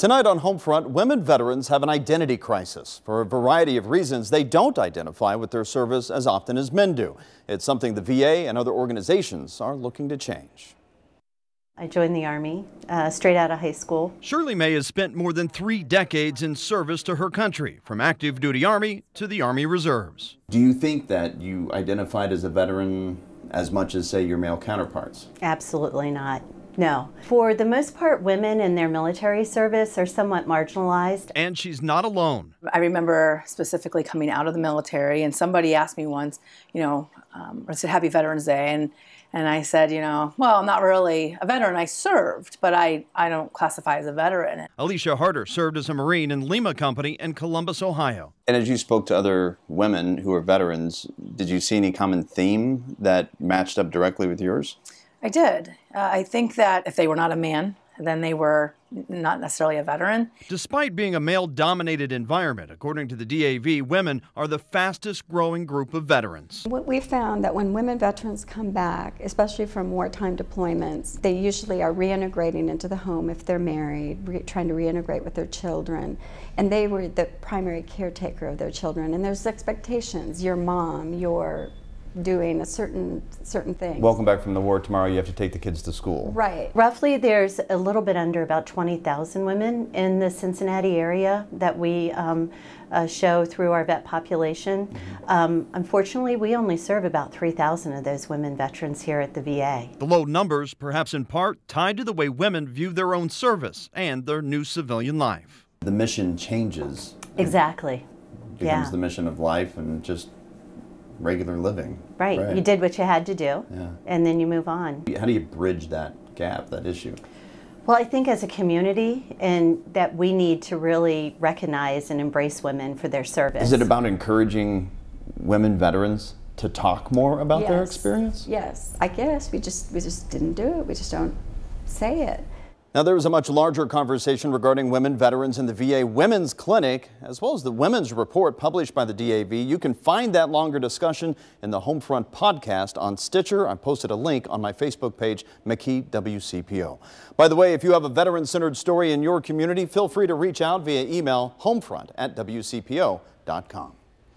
Tonight on Homefront, women veterans have an identity crisis. For a variety of reasons, they don't identify with their service as often as men do. It's something the VA and other organizations are looking to change. I joined the Army straight out of high school. Shirley May has spent more than 3 decades in service to her country, from active duty Army to the Army Reserves. Do you think that you identified as a veteran as much as, say, your male counterparts? Absolutely not. No. For the most part, women in their military service are somewhat marginalized. And she's not alone. I remember specifically coming out of the military, and somebody asked me once, I said, Happy Veterans Day, and I said, well, I'm not really a veteran. I served, but I don't classify as a veteran. Alicia Harder served as a Marine in Lima Company in Columbus, Ohio. And as you spoke to other women who are veterans, did you see any common theme that matched up directly with yours? I did. I think that if they were not a man, then they were not necessarily a veteran. Despite being a male-dominated environment, according to the DAV, women are the fastest growing group of veterans. What we found that when women veterans come back, especially from wartime deployments, they usually are reintegrating into the home if they're married, trying to reintegrate with their children. And they were the primary caretaker of their children. And there's expectations. Your mom, you're doing a certain thing. Welcome back from the war. Tomorrow you have to take the kids to school. Right. Roughly there's a little bit under about 20,000 women in the Cincinnati area that we show through our vet population. Unfortunately, we only serve about 3,000 of those women veterans here at the VA. The low numbers, perhaps in part, tied to the way women view their own service and their new civilian life. The mission changes. Exactly. Becomes the mission of life and just regular living. Right. You did what you had to do, and then you move on. How do you bridge that gap, that issue? Well, I think as a community, and that we need to really recognize and embrace women for their service. Is it about encouraging women veterans to talk more about their experience? Yes. I guess we just didn't do it. We just don't say it. Now, there was a much larger conversation regarding women veterans in the VA Women's Clinic, as well as the Women's Report published by the DAV. You can find that longer discussion in the Homefront podcast on Stitcher. I posted a link on my Facebook page, McKee WCPO. By the way, if you have a veteran-centered story in your community, feel free to reach out via email homefront@wcpo.com.